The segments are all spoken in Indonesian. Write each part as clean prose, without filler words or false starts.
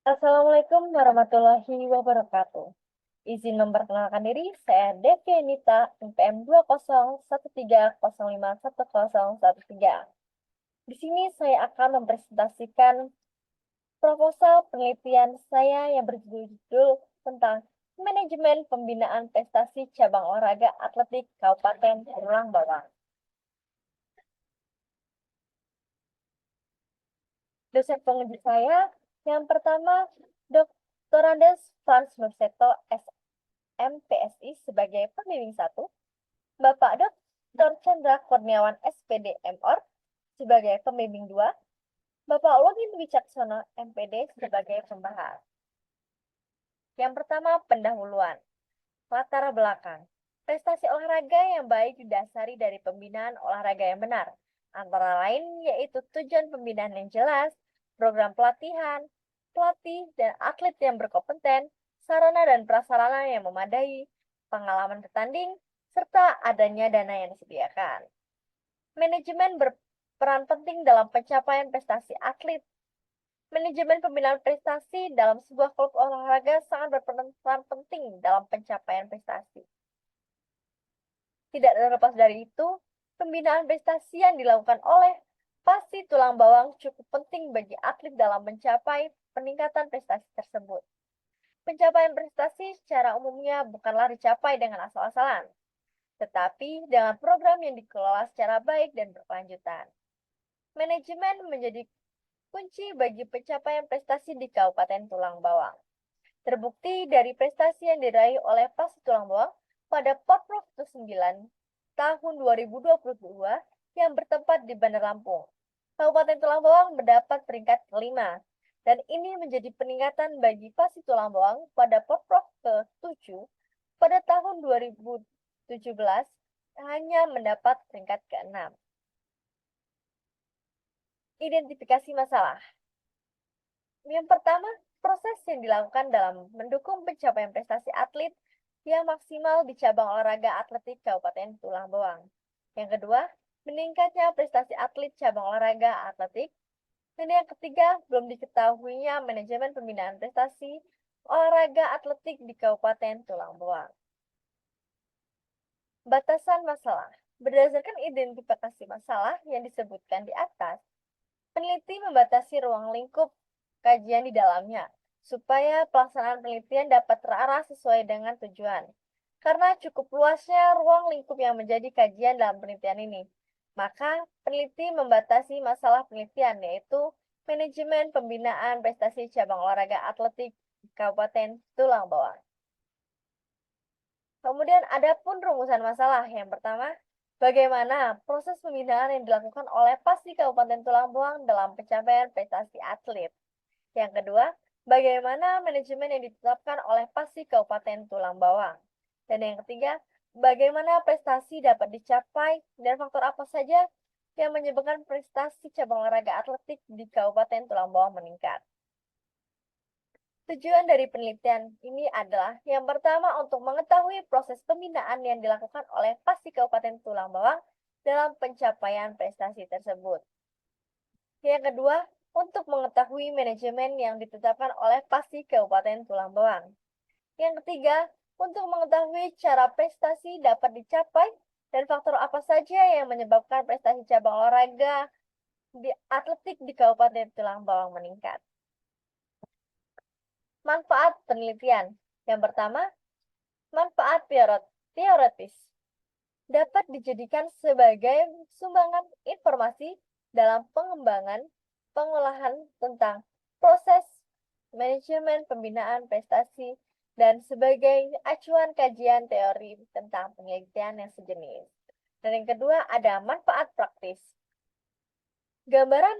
Assalamualaikum warahmatullahi wabarakatuh. Izin memperkenalkan diri, saya Devi Anita, NPM 2013051013. Di sini saya akan mempresentasikan proposal penelitian saya yang berjudul tentang manajemen pembinaan prestasi cabang olahraga atletik Kabupaten Tulang Bawang. Dosen penguji saya yang pertama, Dr. Andes Frans Nurseto, MPSI sebagai pembimbing 1, Bapak Dr. Chandra Kurniawan SPD MOr sebagai pembimbing 2, Bapak Login Wicaksono MPD sebagai pembahas. Yang pertama, pendahuluan. Latar belakang. Prestasi olahraga yang baik didasari dari pembinaan olahraga yang benar, antara lain yaitu tujuan pembinaan yang jelas, program pelatihan, pelatih dan atlet yang berkompeten, sarana dan prasarana yang memadai, pengalaman bertanding, serta adanya dana yang disediakan. Manajemen berperan penting dalam pencapaian prestasi atlet. Manajemen pembinaan prestasi dalam sebuah klub olahraga sangat berperan penting dalam pencapaian prestasi. Tidak terlepas dari itu, pembinaan prestasi yang dilakukan oleh Pasti Tulang Bawang cukup penting bagi atlet dalam mencapai peningkatan prestasi tersebut. Pencapaian prestasi secara umumnya bukanlah dicapai dengan asal-asalan, tetapi dengan program yang dikelola secara baik dan berkelanjutan. Manajemen menjadi kunci bagi pencapaian prestasi di Kabupaten Tulang Bawang. Terbukti dari prestasi yang diraih oleh Pasti Tulang Bawang pada Porprov 9 tahun 2022 yang bertempat di Bandar Lampung. Kabupaten Tulang Bawang mendapat peringkat kelima, dan ini menjadi peningkatan bagi Pasti Tulang Bawang pada Porprov ke-7 pada tahun 2017 hanya mendapat peringkat ke-6. Identifikasi masalah. Yang pertama, proses yang dilakukan dalam mendukung pencapaian prestasi atlet yang maksimal di cabang olahraga atletik Kabupaten Tulang Bawang. Yang kedua, meningkatnya prestasi atlet cabang olahraga atletik. Dan yang ketiga, belum diketahuinya manajemen pembinaan prestasi olahraga atletik di Kabupaten Tulang Bawang. Batasan masalah. Berdasarkan identifikasi masalah yang disebutkan di atas, peneliti membatasi ruang lingkup kajian di dalamnya, supaya pelaksanaan penelitian dapat terarah sesuai dengan tujuan. Karena cukup luasnya ruang lingkup yang menjadi kajian dalam penelitian ini, maka peneliti membatasi masalah penelitian, yaitu manajemen pembinaan prestasi cabang olahraga atletik di Kabupaten Tulang Bawang. Kemudian ada pun rumusan masalah. Yang pertama, bagaimana proses pembinaan yang dilakukan oleh Pasti Kabupaten Tulang Bawang dalam pencapaian prestasi atlet. Yang kedua, bagaimana manajemen yang ditetapkan oleh Pasti Kabupaten Tulang Bawang. Dan yang ketiga, bagaimana prestasi dapat dicapai dan faktor apa saja yang menyebabkan prestasi cabang olahraga atletik di Kabupaten Tulang Bawang meningkat. Tujuan dari penelitian ini adalah yang pertama untuk mengetahui proses pembinaan yang dilakukan oleh Pasti Kabupaten Tulang Bawang dalam pencapaian prestasi tersebut. Yang kedua, untuk mengetahui manajemen yang ditetapkan oleh Pasti Kabupaten Tulang Bawang. Yang ketiga, untuk mengetahui cara prestasi dapat dicapai dan faktor apa saja yang menyebabkan prestasi cabang olahraga di atletik di Kabupaten Tulang Bawang meningkat. Manfaat penelitian. Yang pertama, manfaat teoretis dapat dijadikan sebagai sumbangan informasi dalam pengembangan pengolahan tentang proses manajemen pembinaan prestasi dan sebagai acuan kajian teori tentang penelitian yang sejenis. Dan yang kedua ada manfaat praktis. Gambaran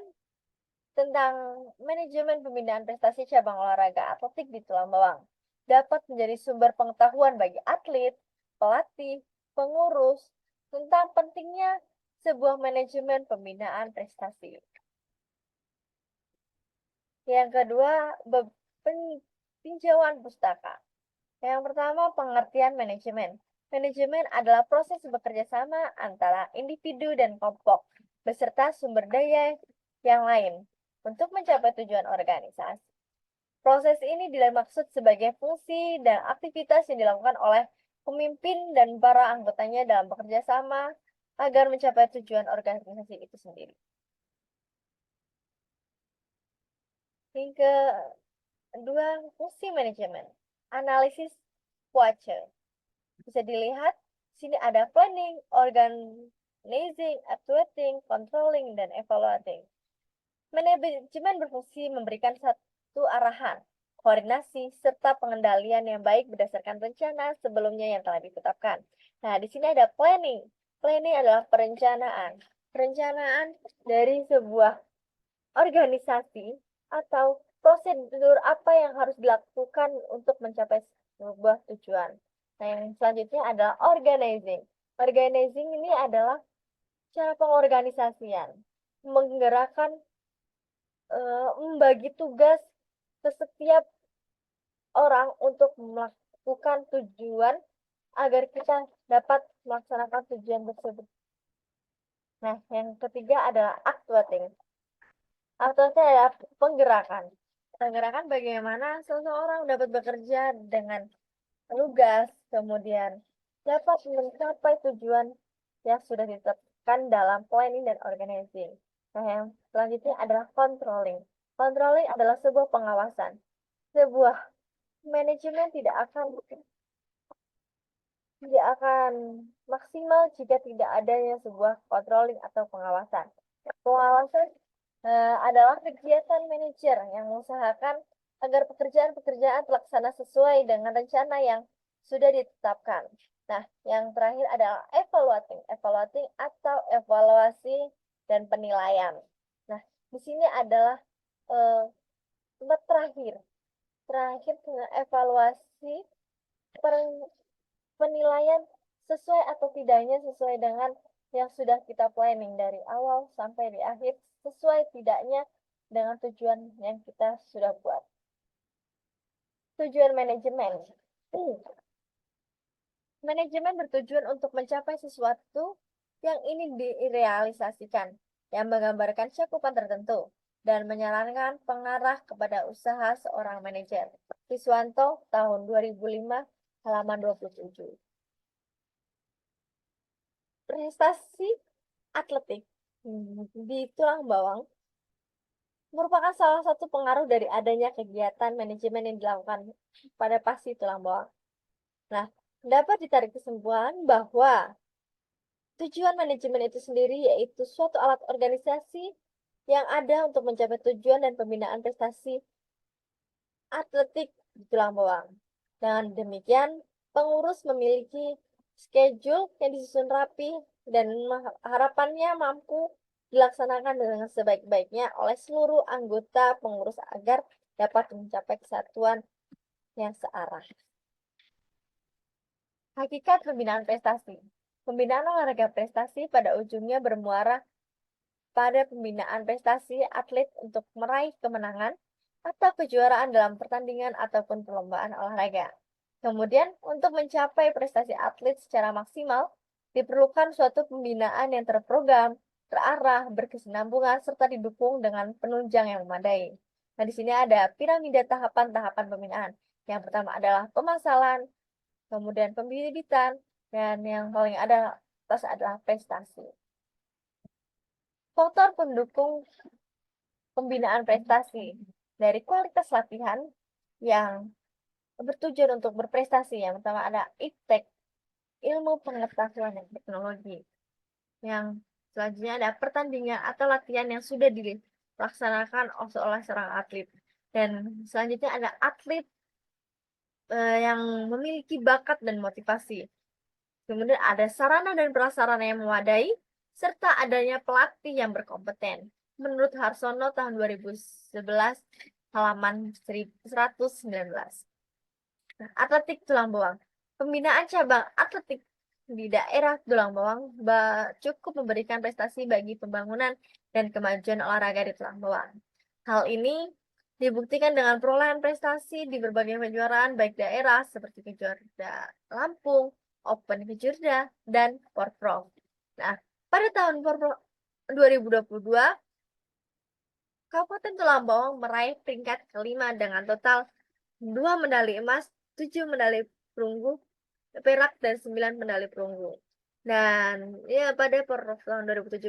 tentang manajemen pembinaan prestasi cabang olahraga atletik di Tulang Bawang dapat menjadi sumber pengetahuan bagi atlet, pelatih, pengurus tentang pentingnya sebuah manajemen pembinaan prestasi. Yang kedua, peninjauan pustaka. Yang pertama, pengertian manajemen. Manajemen adalah proses bekerja sama antara individu dan kelompok beserta sumber daya yang lain untuk mencapai tujuan organisasi. Proses ini dimaksud sebagai fungsi dan aktivitas yang dilakukan oleh pemimpin dan para anggotanya dalam bekerja sama agar mencapai tujuan organisasi itu sendiri. Yang kedua, fungsi manajemen. Analisis SWOT. Bisa dilihat, sini ada planning, organizing, evaluating, controlling, dan evaluating. Manajemen berfungsi memberikan satu arahan, koordinasi, serta pengendalian yang baik berdasarkan rencana sebelumnya yang telah ditetapkan. Nah, di sini ada planning. Planning adalah perencanaan. Perencanaan dari sebuah organisasi atau prosedur apa yang harus dilakukan untuk mencapai sebuah tujuan. Nah, yang selanjutnya adalah organizing. Organizing ini adalah cara pengorganisasian, menggerakkan, membagi tugas ke setiap orang untuk melakukan tujuan agar kita dapat melaksanakan tujuan tersebut. Nah, yang ketiga adalah actuating. Actuating adalah penggerakan. Penggerakan bagaimana seseorang dapat bekerja dengan lugas, kemudian dapat mencapai tujuan yang sudah ditetapkan dalam planning dan organizing. Nah, yang selanjutnya adalah controlling. Controlling adalah sebuah pengawasan. Sebuah manajemen tidak akan maksimal jika tidak adanya sebuah controlling atau pengawasan. Pengawasan adalah kegiatan manajer yang mengusahakan agar pekerjaan-pekerjaan terlaksana sesuai dengan rencana yang sudah ditetapkan. Nah, yang terakhir adalah evaluating. Evaluating atau evaluasi dan penilaian. Nah, di sini adalah tempat terakhir. Terakhir dengan evaluasi penilaian sesuai atau tidaknya sesuai dengan yang sudah kita planning dari awal sampai di akhir, sesuai tidaknya dengan tujuan yang kita sudah buat. Tujuan manajemen. Manajemen bertujuan untuk mencapai sesuatu yang ingin direalisasikan, yang menggambarkan cakupan tertentu, dan menyarankan pengarah kepada usaha seorang manajer. Siswanto, tahun 2005, halaman 27. Prestasi atletik di tulang bawang merupakan salah satu pengaruh dari adanya kegiatan manajemen yang dilakukan pada pasti tulang bawang. Nah, dapat ditarik kesimpulan bahwa tujuan manajemen itu sendiri yaitu suatu alat organisasi yang ada untuk mencapai tujuan dan pembinaan prestasi atletik di tulang bawang. Dengan demikian, pengurus memiliki schedule yang disusun rapi dan harapannya mampu dilaksanakan dengan sebaik-baiknya oleh seluruh anggota pengurus agar dapat mencapai kesatuan yang searah. Hakikat pembinaan prestasi. Pembinaan olahraga prestasi pada ujungnya bermuara pada pembinaan prestasi atlet untuk meraih kemenangan atau kejuaraan dalam pertandingan ataupun perlombaan olahraga. Kemudian, untuk mencapai prestasi atlet secara maksimal, diperlukan suatu pembinaan yang terprogram, terarah, berkesinambungan, serta didukung dengan penunjang yang memadai. Nah, di sini ada piramida tahapan-tahapan pembinaan. Yang pertama adalah pemasalan, kemudian pembibitan, dan yang paling atas adalah prestasi. Faktor pendukung pembinaan prestasi dari kualitas latihan yang bertujuan untuk berprestasi. Yang pertama ada iptek, ilmu pengetahuan dan teknologi. Yang selanjutnya ada pertandingan atau latihan yang sudah dilaksanakan oleh seorang atlet. Dan selanjutnya ada atlet yang memiliki bakat dan motivasi. Kemudian ada sarana dan prasarana yang memadai, serta adanya pelatih yang berkompeten. Menurut Harsono tahun 2011, halaman 119. Atletik tulang bawang. Pembinaan cabang atletik di daerah tulang bawang cukup memberikan prestasi bagi pembangunan dan kemajuan olahraga di tulang bawang. Hal ini dibuktikan dengan perolehan prestasi di berbagai kejuaraan baik daerah seperti kejuaraan Lampung, Open Kejurda, dan Porprov. Nah, pada tahun 2022, Kabupaten Tulang Bawang meraih peringkat kelima dengan total 2 medali emas, 7 medali perunggu, perak, dan 9 medali perunggu. Dan ya pada tahun 2017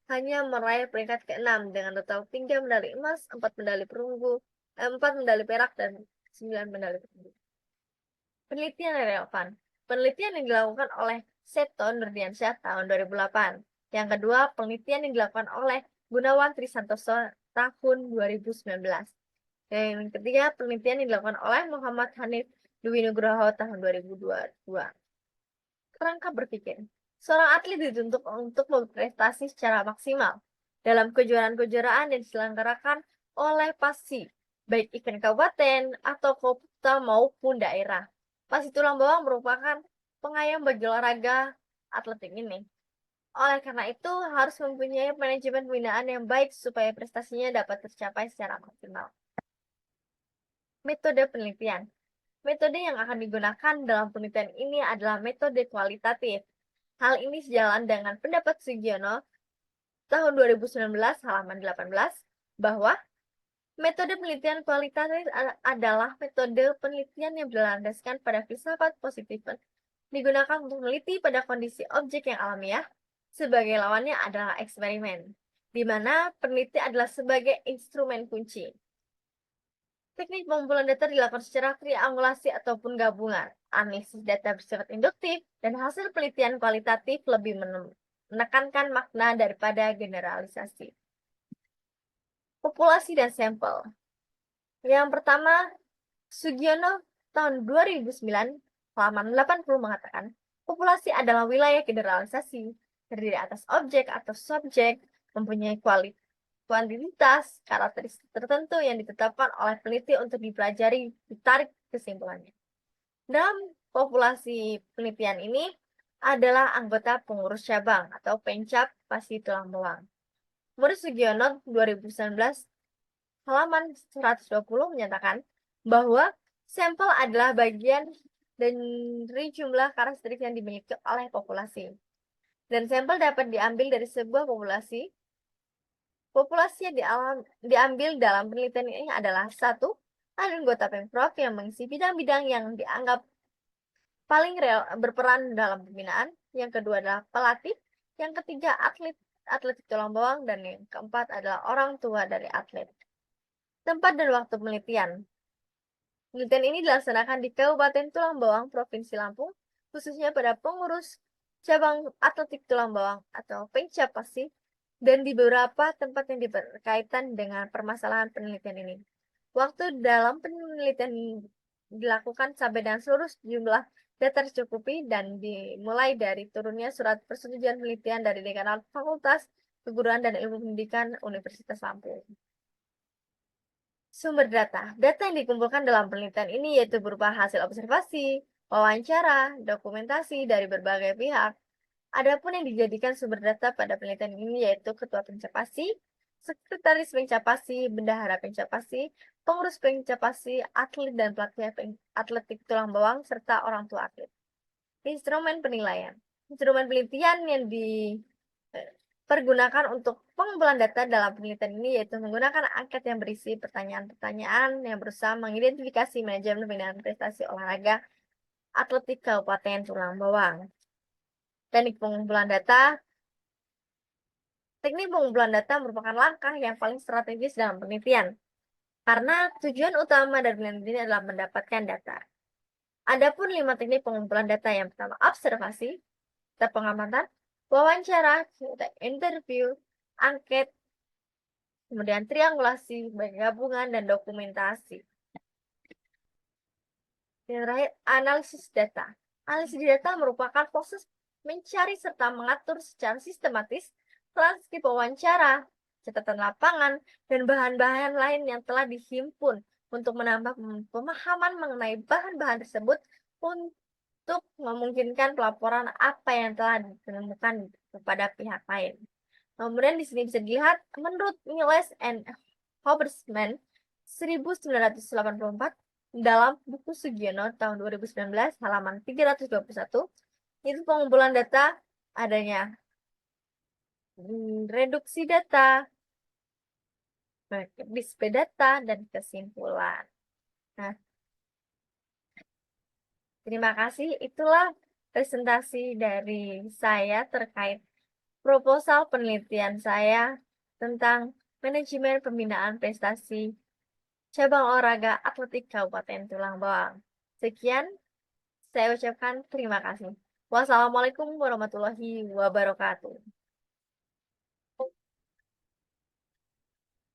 hanya meraih peringkat ke-6 dengan total 3 medali emas, 4 medali perunggu, 4 medali perak, dan 9 medali perunggu. Penelitian yang relevan. Penelitian yang dilakukan oleh Seto Nurdiansyah tahun 2008. Yang kedua, penelitian yang dilakukan oleh Gunawan Trisantoso tahun 2019. Dan yang ketiga, penelitian yang dilakukan oleh Muhammad Hanif Dwi Nugroho tahun 2022. Kerangka berpikir. Seorang atlet dituntut untuk berprestasi secara maksimal dalam kejuaraan-kejuaraan yang diselenggarakan oleh PASI, baik event kabupaten atau kota maupun daerah. PASI Tulang Bawang merupakan pengayom bagi olahraga atletik ini. Oleh karena itu, harus mempunyai manajemen pembinaan yang baik supaya prestasinya dapat tercapai secara maksimal. Metode penelitian. Metode yang akan digunakan dalam penelitian ini adalah metode kualitatif. Hal ini sejalan dengan pendapat Sugiono tahun 2019 halaman 18 bahwa metode penelitian kualitatif adalah metode penelitian yang berlandaskan pada filsafat positif digunakan untuk meneliti pada kondisi objek yang alamiah, sebagai lawannya adalah eksperimen, di mana peneliti adalah sebagai instrumen kunci. Teknik pengumpulan data dilakukan secara triangulasi ataupun gabungan. Analisis data bersifat induktif dan hasil penelitian kualitatif lebih menekankan makna daripada generalisasi. Populasi dan sampel. Yang pertama, Sugiono tahun 2009 halaman 80 mengatakan, populasi adalah wilayah generalisasi, terdiri atas objek atau subjek, mempunyai kuantitas, karakteristik tertentu yang ditetapkan oleh peneliti untuk dipelajari, ditarik kesimpulannya. Dalam populasi penelitian ini adalah anggota pengurus cabang atau pencap PASI Tulang Bawang. Menurut Sugiono 2019 halaman 120 menyatakan bahwa sampel adalah bagian dari jumlah karakteristik yang dimiliki oleh populasi. Dan sampel dapat diambil dari sebuah populasi. Populasi yang diambil dalam penelitian ini adalah satu, anggota Pemprov yang mengisi bidang-bidang yang dianggap paling berperan dalam pembinaan. Yang kedua adalah pelatih. Yang ketiga atlet tulang bawang, dan yang keempat adalah orang tua dari atlet. Tempat dan waktu penelitian. Penelitian ini dilaksanakan di Kabupaten Tulang Bawang, Provinsi Lampung, khususnya pada pengurus cabang atletik Tulang Bawang atau Pencap PASI, dan di beberapa tempat yang berkaitan dengan permasalahan penelitian ini. Waktu dalam penelitian dilakukan sampai dengan seluruh jumlah data tercukupi dan dimulai dari turunnya surat persetujuan penelitian dari Dekanat Fakultas Keguruan dan Ilmu Pendidikan Universitas Lampung. Sumber data. Data yang dikumpulkan dalam penelitian ini yaitu berupa hasil observasi, wawancara, dokumentasi dari berbagai pihak. Adapun yang dijadikan sumber data pada penelitian ini yaitu Ketua Pencapasi, Sekretaris Pencapasi, Bendahara Pencapasi, Pengurus Pencapasi, atlet dan pelatih atletik tulang bawang, serta orang tua atlet. Instrumen penilaian. Instrumen penelitian yang dipergunakan untuk pengumpulan data dalam penelitian ini yaitu menggunakan angket yang berisi pertanyaan-pertanyaan yang berusaha mengidentifikasi manajemen pembinaan prestasi olahraga atletik Kabupaten Tulang Bawang. Teknik pengumpulan data. Teknik pengumpulan data merupakan langkah yang paling strategis dalam penelitian, karena tujuan utama dari penelitian ini adalah mendapatkan data. Adapun 5 teknik pengumpulan data. Yang pertama, observasi, pengamatan, wawancara, interview, angket, kemudian triangulasi, gabungan, dan dokumentasi. Yang terakhir, analisis data. Analisis data merupakan proses mencari serta mengatur secara sistematis transkrip wawancara, catatan lapangan, dan bahan-bahan lain yang telah dihimpun untuk menambah pemahaman mengenai bahan-bahan tersebut untuk memungkinkan pelaporan apa yang telah ditemukan kepada pihak lain. Kemudian di sini bisa dilihat menurut Miles and Hobersman 1984 dalam buku Sugiono tahun 2019 halaman 321 itu pengumpulan data adanya reduksi data, display data, dan kesimpulan. Nah, terima kasih. Itulah presentasi dari saya terkait proposal penelitian saya tentang manajemen pembinaan prestasi cabang olahraga atletik Kabupaten Tulang Bawang. Sekian, saya ucapkan terima kasih. Wassalamualaikum warahmatullahi wabarakatuh.